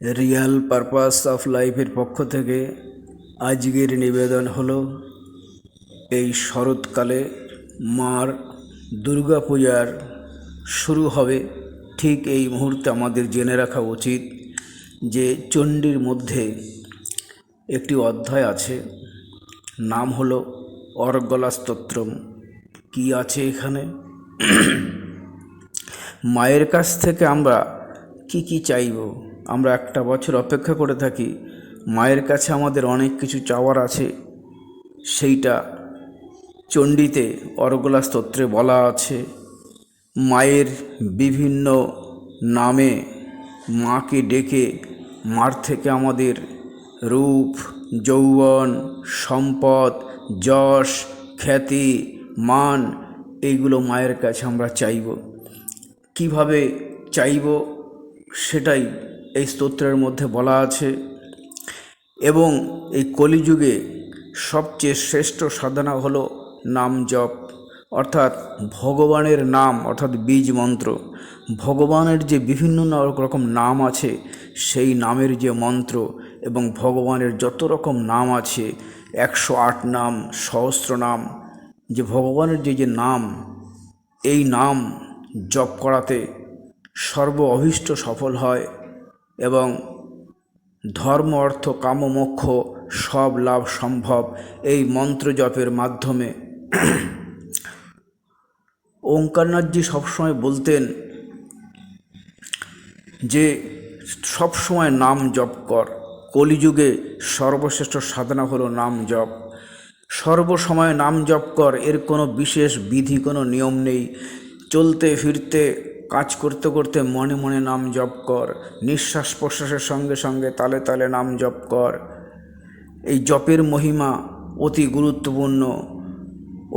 Real purpose of লাইফের পক্ষ থেকে আজকের নিবেদন হলো এই শরৎকালে মার দুর্গা পূজার শুরু হবে ঠিক এই মুহূর্তে আমাদের জেনে রাখা উচিত যে চণ্ডীর মধ্যে একটি অধ্যায় আছে, নাম হলো অর্গলা স্তোত্রম। কি আছে এখানে? মায়ের কাছ থেকে আমরা কি চাইব? আমরা একটা বছর অপেক্ষা করে থাকি, মায়ের কাছে আমাদের অনেক কিছু চাওয়ার আছে। সেইটা চণ্ডীতে অর্গলা স্তোত্রে বলা আছে। মায়ের বিভিন্ন নামে মাকে ডেকে মার থেকে আমাদের রূপ, যৌবন, সম্পদ, যশ, খ্যাতি, মান এইগুলো মায়ের কাছে আমরা চাইব। কিভাবে চাইব সেটাই এই স্তোত্রের মধ্যে বলা আছে। এবং এই কলিযুগে সবচেয়ে শ্রেষ্ঠ সাধনা হলো নাম জপ, অর্থাৎ ভগবানের নাম, অর্থাৎ বীজ মন্ত্র। ভগবানের যে বিভিন্ন রকম নাম আছে, সেই নামের যে মন্ত্র, এবং ভগবানের যত রকম নাম আছে, 108 নাম, সহস্র নাম, যে ভগবানের যে নাম, এই নাম জপ করাতে সর্ব অভীষ্ট সফল হয় এবং ধর্ম, অর্থ, কাম, মোক্ষ সব লাভ সম্ভব এই মন্ত্র জপের মাধ্যমে। ওঙ্কারনাথজি সবসময় বলতেন যে সবসময় নাম জপ কর। কলিযুগে সর্বশ্রেষ্ঠ সাধনা হলো নাম জপ। সর্বসময় নাম জপ কর, এর কোনো বিশেষ বিধি, কোনো নিয়ম নেই। চলতে ফিরতে, কাজ করতে করতে মনে মনে নাম জপ কর। নিঃশ্বাস প্রশ্বাসের সঙ্গে সঙ্গে তালে তালে নাম জপ কর। এই জপের মহিমা অতি গুরুত্বপূর্ণ।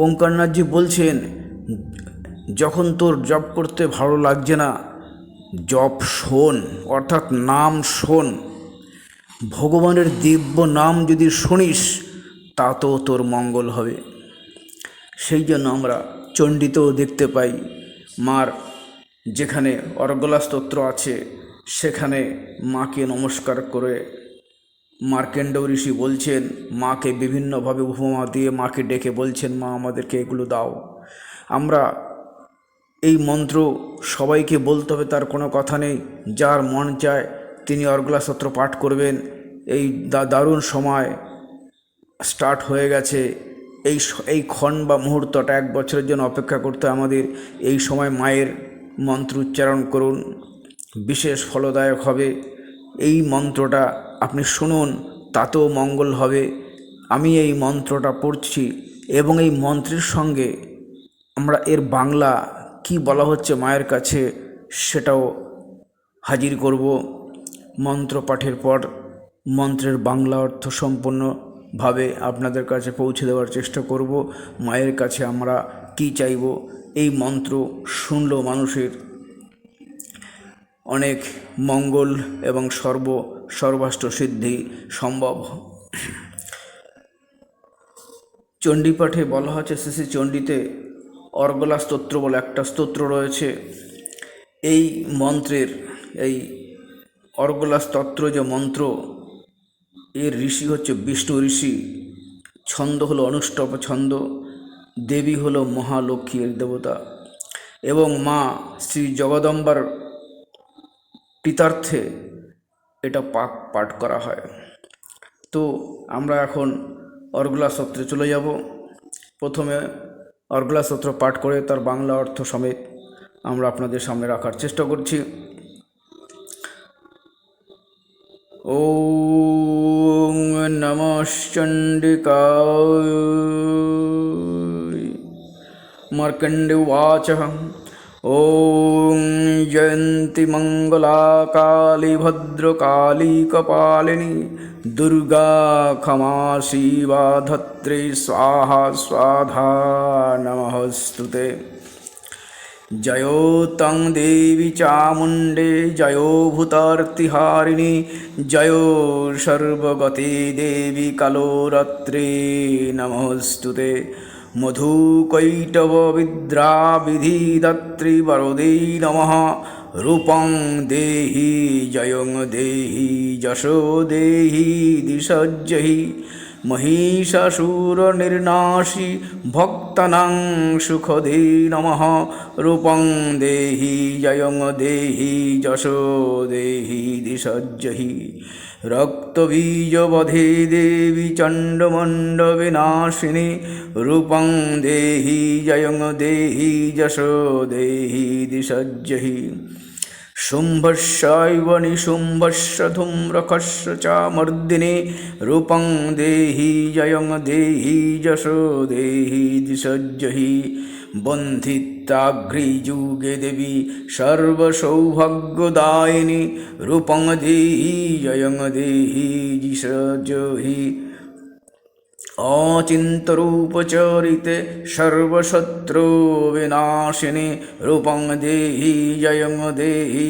ওঙ্কারনাথজি বলছেন, যখন তোর জপ করতে ভালো লাগছে না, জপ শোন, অর্থাৎ নাম শোন। ভগবানের দিব্য নাম যদি শুনিস, তাতেও তোর মঙ্গল হবে। সেই জন্য আমরা চণ্ডীতেও দেখতে পাই, মার যেখানে অর্গলা স্তোত্র আছে, সেখানে মাকে নমস্কার করে মার্কেন্ডেয় ঋষি বলছেন, মাকে বিভিন্নভাবে উপমা দিয়ে মাকে ডেকে বলছেন, মা আমাদেরকে এগুলো দাও। আমরা এই মন্ত্র সবাইকে বলতে হবে তার কোনো কথা নেই। যার মন চায় তিনি অর্গলা স্তোত্র পাঠ করবেন। এই দারুণ সময় স্টার্ট হয়ে গেছে। এই ক্ষণ বা মুহূর্তটা 1 বছরের জন্য অপেক্ষা করতে আমাদের। এই সময় মায়ের মন্ত্র উচ্চারণ করুন, বিশেষ ফলদায়ক হবে। এই মন্ত্রটা আপনি শুনুন, তাতেও মঙ্গল হবে। আমি এই মন্ত্রটা পড়ছি এবং এই মন্ত্রের সঙ্গে আমরা এর বাংলা কি বলা হচ্ছে মায়ের কাছে সেটাও হাজির করব। মন্ত্র পাঠের পর মন্ত্রের বাংলা অর্থ সম্পূর্ণভাবে আপনাদের কাছে পৌঁছে দেওয়ার চেষ্টা করব। মায়ের কাছে আমরা কি চাইব, এই মন্ত্র শুনলেও মানুষের অনেক মঙ্গল এবং সর্বাষ্ট সিদ্ধি সম্ভব। চণ্ডীপাঠে বলা হচ্ছে, শ্রী চণ্ডীতে অর্গলা স্তোত্র বলে একটা স্তোত্র রয়েছে। এই মন্ত্রের, এই অর্গলা স্তোত্র যে মন্ত্র, এর ঋষি হচ্ছে বিষ্ণু ঋষি, ছন্দ হলো অনুষ্টপ ছন্দ, দেবী হলো মহালক্ষ্মীর দেবতা, এবং মা শ্রী জগদম্বার পিতার্থে এটা পাঠ করা হয়। তো আমরা এখন অর্গলা স্তোত্রে চলে যাব। প্রথমে অর্গলা স্তোত্র পাঠ করে তার বাংলা অর্থ সমেত আমরা আপনাদের সামনে রাখার চেষ্টা করছি। ওম নমঃ চণ্ডিকায়। মার্কণ্ডেয় উবাচ ওং জয়ন্তি মঙ্গলা কালী ভদ্রকালী কপালিনী দুর্গা ক্ষমা শিবা ধত্রী স্বাহা স্বাধা নমস্তুতে। জয়ো তং দেবী চামুণ্ডে জয়ো ভূতার্তিহারিণী জয়ো সর্বগতে দেবী কালোরাত্রে নমস্তুতে। মধুকৈটব বিদ্রা বিধিদাত্রী বরদে নমঃ রূপং দেহি জয়ং দেহি যশো দেহি দিশজ্জহি মহিষাসুরনির্নাশি ভক্তানাং সুখদে নমঃ রূপং দেহি জয়ং দেহি যশো দেহি দিশজ্জহি রক্তবীজবধে দেবী চণ্ডমণ্ডবিনাশিনী রূপং দেহি জয়ং দেহি যশো দেহি দিশজ্জহি শুম্ভস্যৈব নিশুম্ভস্য ধূম্রকস্য চ মর্দিনী রূপং দেহি জয়ং দেহি যশো দেহি দিশজ্জহি বন্ধিতাঘ্রিযুগে দেবী সর্বসৌভাগ্যদায়িনী রূপং দেহি জয়ং দেহি দিশজ্জহি অচিন্তরূপচরিতে সর্বশত্রু বিনাশিনী রূপং দেহি জয়ং দেহি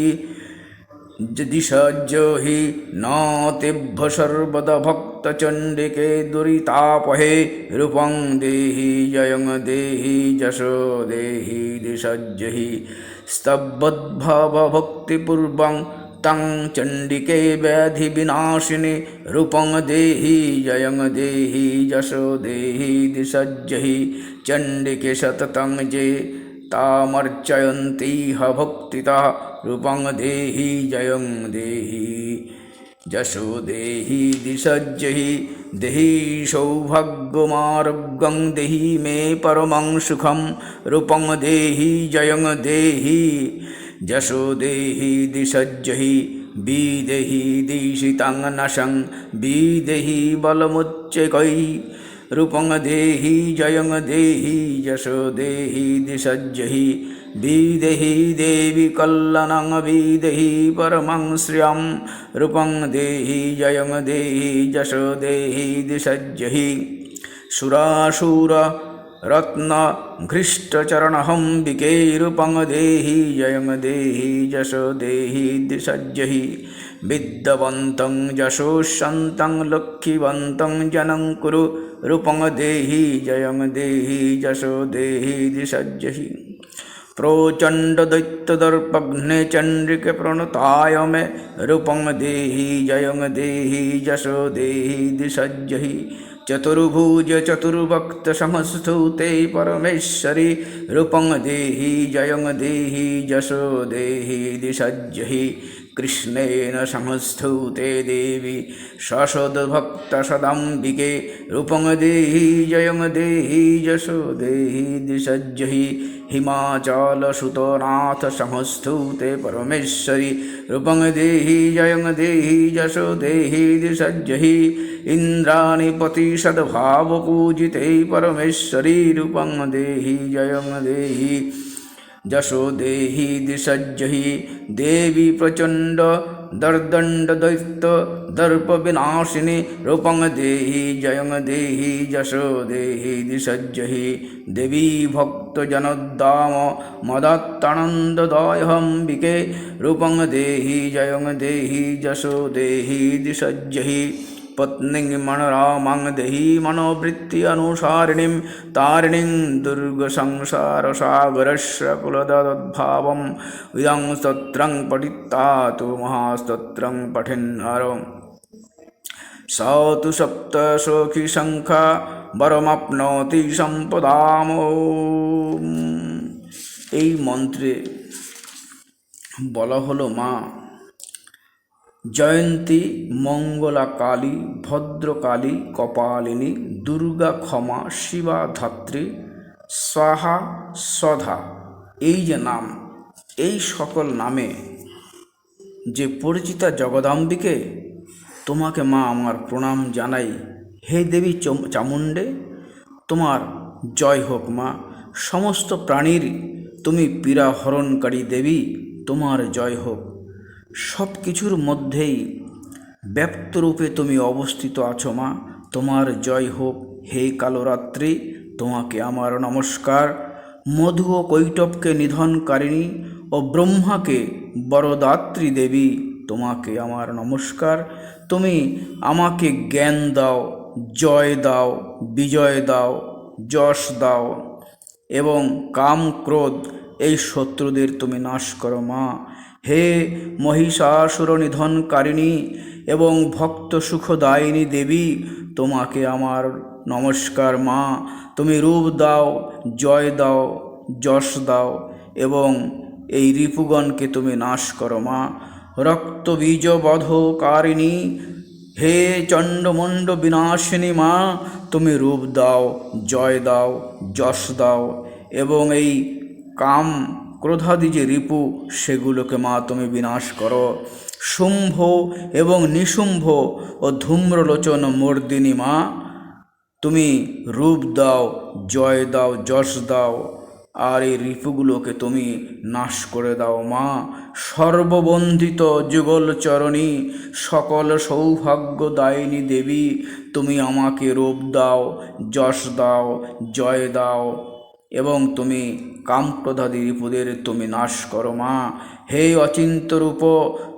দিশজ্জহি নাতেভ্য সর্বদা ভক্তচণ্ডিকে দুরিতাপহে রূপং দেহি জয়ং দেহি যশো দেহি দিশজ্জহি স্তবদ্ভাব ভক্তিপূর্বং তং চণ্ডিকে ব্যাধি বিনাশিনী রূপং দেহি জয়ং দেহি যশো দেহি দিশজ্জহি চণ্ডিকে সততং যে তামর্চয়ন্তীহ ভক্তিতঃ রূপং দেহি জয়ং দেহি যশো দেহি দিশজ্জহি দেহি সৌভাগ্যমার্গং দেহি মে পরমং সুখম রূপং দেহি জয়ং দেহি যশো দেহি দিশজ্জহি বিদেহি দিশিতাং নশং বিদেহি বলमुच्चैकै রূপং দেহি জয়ং দেহি যশো দেহি দিশজ্জহি বিদেহি দেবী কল্যাণং বিদেহি পরমং শ্রিয়ং রূপং দেহি জয়ং দেহি যশো দেহি দিশজ্জহি সুরাসুর রত্ন ঘৃষ্টচरणहंबिके रूपं देहि जयं देहि यशो देहि दिशज्जहि विद्यावन्तं यशोशन्तं लक्ष्मीवन्तं जनं कुरु रूपं देहि जयं देहि यशो देहि दिशज्जहि प्रचण्डदैत्यदर्पघ्ने चण्डिके प्रणुताय मे रूपं देहि जयं देहि यशो देहि दिशज्जहि चतुर्भुज चतुर्भक्त समस्तुते परमेश्वरी रूपं देहि जयं देहि यशो देहि दिशज्जहि कृष्णेन समस्तुते देवी ससद्भक्त सदाम्बिके रूपं देहि जयं देहि यशो देहि दिशज्जहि हिमाचलसुतनाथ समस्तुते परमेश्वरी रूपं देहि जयं देहि यशो देहि दिशज्जहि इंद्राणीपति सद्भावपूजिते परमेश्वरी रूपं देहि जयं देहि यशो देहि दिशज्जहि देवी प्रचण्ड दर्दण्डदैत्य दर्पविनाशिनी रूपं देहि जयं देहि यशो देहि दिशज्जहि देवी भक्तजनोद्दाम मदत्तानन्ददायहंबिके रूपं देहि जयं देहि यशो देहि दिशज्जहि पत्नीं मनरामां देहि मनोवृत्ति अनुसारिणीं तारिणीं दुर्गसंसारसागरस्य कुलदद्भावम् इदं स्तोत्रं पठित्वा तु महास्तोत्रं पठेन्नरो स तु सप्तसखीसङ्ख्या वरमाप्नोति सम्पदाम्। এই মন্ত্রে বলা হলো মা জয়ন্তী, মঙ্গলা কালী, ভদ্রকালী, কপালিনী, দুর্গা ক্ষমা, শিবা ধাত্রী, স্বাহা সধা, এই যে নাম, এই সকল নামে যে পরিচিতা জগদাম্বিকে, তোমাকে মা আমার প্রণাম জানাই। হে দেবী চামুণ্ডে, তোমার জয় হোক মা। সমস্ত প্রাণীর তুমি পীড়া হরণকারী দেবী, তোমার জয় হোক। সব কিছুর মধ্যেই ব্যক্তরূপে তুমি অবস্থিত আছো মা, তোমার জয় হোক। হে কালরাত্রি, তোমাকে আমার নমস্কার। মধু ও কৈটবকে নিধনকারিণী ও ব্রহ্মাকে বরদাত্রী দেবী, তোমাকে আমার নমস্কার। তুমি আমাকে জ্ঞান দাও, জয় দাও, বিজয় দাও, যশ দাও এবং কাম ক্রোধ এই শত্রুদের তুমি নাশ করো মা। হে মহিষাসুর নিধনকারিণী এবং ভক্ত সুখদায়িনী দেবী, তোমাকে আমার নমস্কার মা। তুমি রূপ দাও, জয় দাও, যশ দাও এবং এই রিপুগণকে তুমি নাশ করো মা। রক্তবীজ বধকারিণী, হে চণ্ডমুণ্ড বিনাশিনী মা, তুমি রূপ দাও, জয় দাও, যশ দাও এবং এই কাম ক্রোধাদি যে রিপু সেগুলোকে মা তুমি বিনাশ করো। শুম্ভ এবং নিশুম্ভ ও ধূম্রলোচন মর্দিনী মা, তুমি রূপ দাও, জয় দাও, যশ দাও আর এই রিপুগুলোকে তুমি নাশ করে দাও মা। সর্ববন্ধিত যুগলচরণী, সকল সৌভাগ্যদায়িনী দেবী, তুমি আমাকে রূপ দাও, যশ দাও, জয় দাও এবং তুমি কামক্রোধাদি রিপুদের তুমি নাশ করো মা। হে অচিন্ত্যরূপ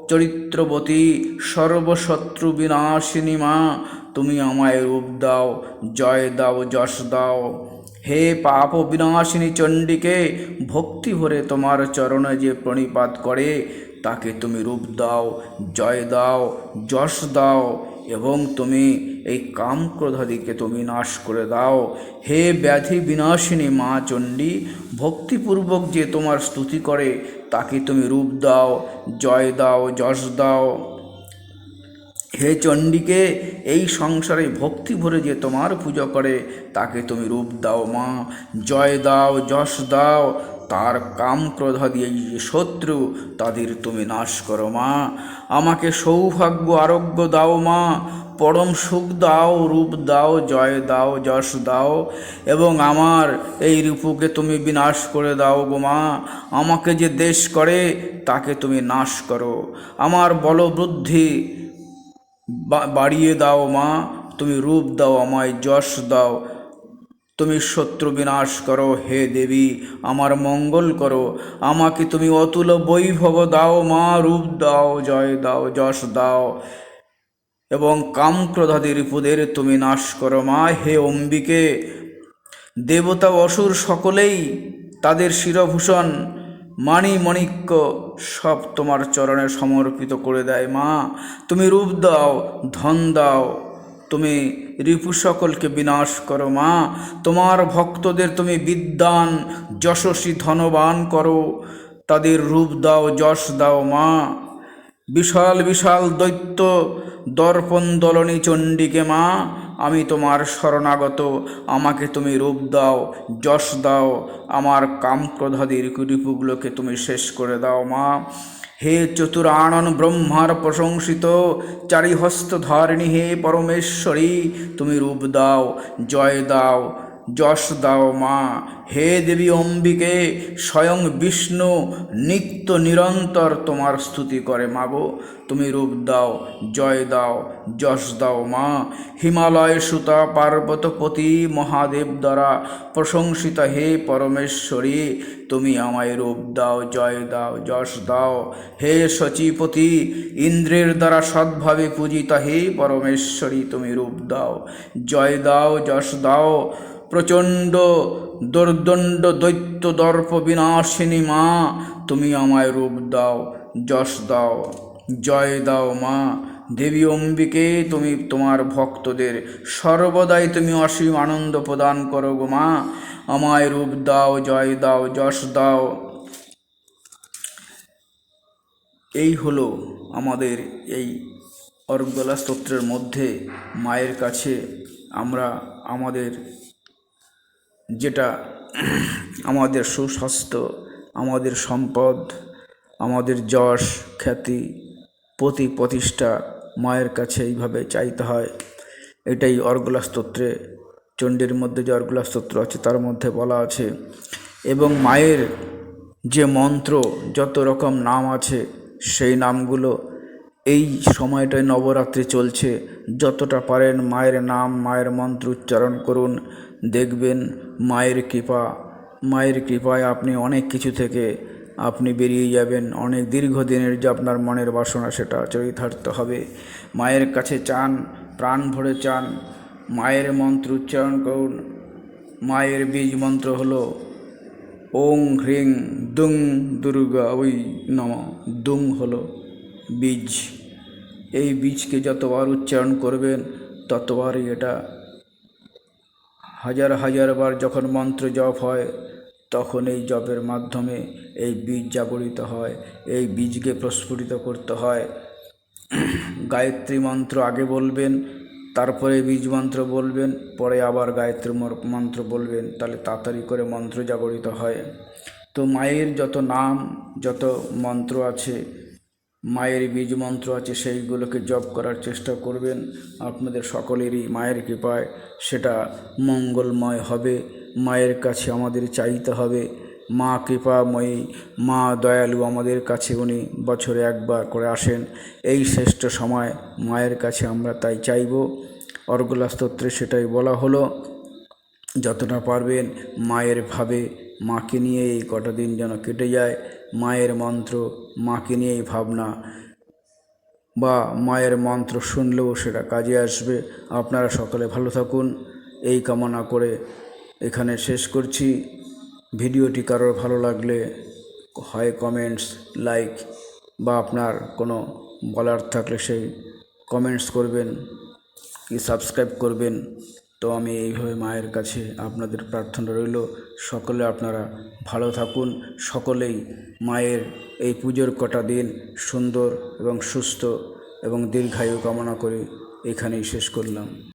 চরিত্রবতী সর্বশত্রু বিনাশিনী মা, তুমি আমায় রূপ দাও, জয় দাও, যশ দাও। হে পাপ বিনাশিনী চণ্ডিকে, ভক্তি ভরে তোমার চরণে যে প্রণিপাত করে তাকে তুমি রূপ দাও, জয় দাও, যশ দাও এবং তুমি এই কামক্রোধাদিকে তুমি নাশ করে দাও। হে ব্যাধি বিনাশিনী মা চণ্ডী, ভক্তিপূর্বক যে তোমার স্তুতি করে তাকে তুমি রূপ দাও, জয় দাও, যশ দাও। হে চণ্ডীকে, এই সংসারে ভক্তি ভরে যে তোমার পুজো করে তাকে তুমি রূপ দাও মা, জয় দাও, যশ দাও। তার কাম ক্রোধাদি এই যে শত্রু তাদের তুমি নাশ করো মা। আমাকে সৌভাগ্য আরোগ্য দাও মা, পরম সুখ দাও, রূপ দাও, জয় দাও, যশ দাও এবং আমার এই রূপকে তুমি বিনাশ করে দাও গো মা। আমাকে যে দেশ করে তাকে তুমি নাশ করো। আমার বলবুদ্ধি বাড়িয়ে দাও মা, তুমি রূপ দাও, আমায় যশ দাও, তুমি শত্রু বিনাশ করো। হে দেবী, আমার মঙ্গল করো। আমাকে তুমি অতুল বৈভব দাও মা, রূপ দাও, জয় দাও, যশ দাও এবং কামক্রোধাদি রিপুদের তুমি নাশ করো মা। হে অম্বিকে, দেবতা অসুর সকলেই তাদের শিরভূষণ মাণিমণিক্য সব তোমার চরণে সমর্পিত করে দেয় মা। তুমি রূপ দাও, ধন দাও, তুমি রিপু সকলকে বিনাশ করো মা। তোমার ভক্তদের তুমি বিদ্বান যশস্বী ধনবান করো, তাদের রূপ দাও, যশ দাও মা। বিশাল বিশাল দৈত্য দর্পণ দলনী চণ্ডীকে মা, আমি তোমার শরণাগত, আমাকে তুমি রূপ দাও, যশ দাও, আমার কামক্রোধাদি রিপুগুলোকে তুমি শেষ করে দাও মা। হে চতুরানন ব্রহ্মার প্রশংসিত চারিহস্ত ধারিণী, হে পরমেশ্বরী, তুমি রূপ দাও, জয় দাও, যশ দাও মা। হে দেবী অম্বিকে, স্বয়ং বিষ্ণু নিত্য নিরন্তর তোমার স্তুতি করে মাগো, তুমি রূপ দাও, জয় দাও, যশ দাও মা। হিমালয় সুতা পার্বতপতি মহাদেব দ্বারা প্রশংসিতা হে পরমেশ্বরী, তুমি আমায় রূপ দাও, জয় দাও, যশ দাও। হে শচীপতি ইন্দ্রের দ্বারা সদ্ভাবে পূজিতা হে পরমেশ্বরী, তুমি রূপ দাও, জয় দাও, যশ দাও। প্রচণ্ড দুর্দণ্ড দৈত্য দর্প বিনাশিনী মা, তুমি আমায় রূপ দাও, যশ দাও, জয় দাও মা। দেবী অম্বিকে, তুমি তোমার ভক্তদের সর্বদাই তুমি অসীম আনন্দ প্রদান করো গো মা। আমায় রূপ দাও, জয় দাও, যশ দাও। এই হলো আমাদের এই অর্গলা স্তোত্রের মধ্যে মায়ের কাছে আমরা আমাদের যেটা আমাদের সুস্বাস্থ্য, আমাদের সম্পদ, আমাদের যশ খ্যাতি প্রতিষ্ঠা মায়ের কাছে এইভাবে চাইতে হয়। এটাই অর্গলা স্তোত্রে, চণ্ডীর মধ্যে যে অর্গলা স্তোত্র আছে তার মধ্যে বলা আছে। এবং মায়ের যে মন্ত্র যত রকম নাম আছে সেই নামগুলো এই সময়টায় নবরাত্রি চলছে, যতটা পারেন মায়ের নাম, মায়ের মন্ত্র উচ্চারণ করুন। দেখবেন মায়ের কৃপায় আপনি অনেক কিছু থেকে আপনি বেরিয়ে যাবেন। অনেক দীর্ঘদিনের যে আপনার মনের বাসনা সেটা চরিতার্থ হবে। মায়ের কাছে চান, প্রাণ ভরে চান, মায়ের মন্ত্র উচ্চারণ করুন। মায়ের বীজ মন্ত্র হলো ওং হ্রিং দুং দুর্গা ওই নম। দুং হলো বীজ। এই বীজকে যতবার উচ্চারণ করবেন ততবারই এটা হাজার হাজার বার যখন মন্ত্র জপ হয় তখন এই জপের মাধ্যমে এই বীজ জাগরিত হয়। এই বীজকে প্রস্ফুটিত করতে হয়। গায়ত্রী মন্ত্র আগে বলবেন, তারপরে বীজ মন্ত্র বলবেন, পরে আবার গায়ত্রী মন্ত্র বলবেন, তাহলে তাড়াতাড়ি করে মন্ত্র জাগরিত হয়। তো মায়ের যত নাম, যত মন্ত্র আছে, মায়ের বীজ মন্ত্র আছে, সেইগুলোকে জপ করার চেষ্টা করবেন। আপনাদের সকলেরই মায়ের কৃপায় সেটা মঙ্গলময় হবে। মায়ের কাছে আমাদের চাইতে হবে। মা কৃপাময়ী, মা দয়ালু, আমাদের কাছে উনি বছরে একবার করে আসেন। এই শ্রেষ্ঠ সময় মায়ের কাছে আমরা তাই চাইব। অর্গলা স্তোত্রে সেটাই বলা হলো, যতটা পারবেন মায়ের ভাবে, মাকে নিয়ে এই কটা দিন যেন কেটে যায়। মায়ের মন্ত্র, মাকে নিয়েই ভাবনা, বা মায়ের মন্ত্র শুনলেও সেটা কাজে আসবে। আপনারা সকলে ভালো থাকুন এই কামনা করে এখানে শেষ করছি। ভিডিওটি কারোর ভালো লাগলে হয় কমেন্টস, লাইক, বা আপনার কোনো বলার থাকলে সেই কমেন্টস করবেন কি সাবস্ক্রাইব করবেন। তো আমি এইভাবে মায়ের কাছে আপনাদের প্রার্থনা রইল, সকলে আপনারা ভালো থাকুন। সকলেই মায়ের এই পুজোর কটা দিন সুন্দর এবং সুস্থ এবং দীর্ঘায়ু কামনা করে এখানেই শেষ করলাম।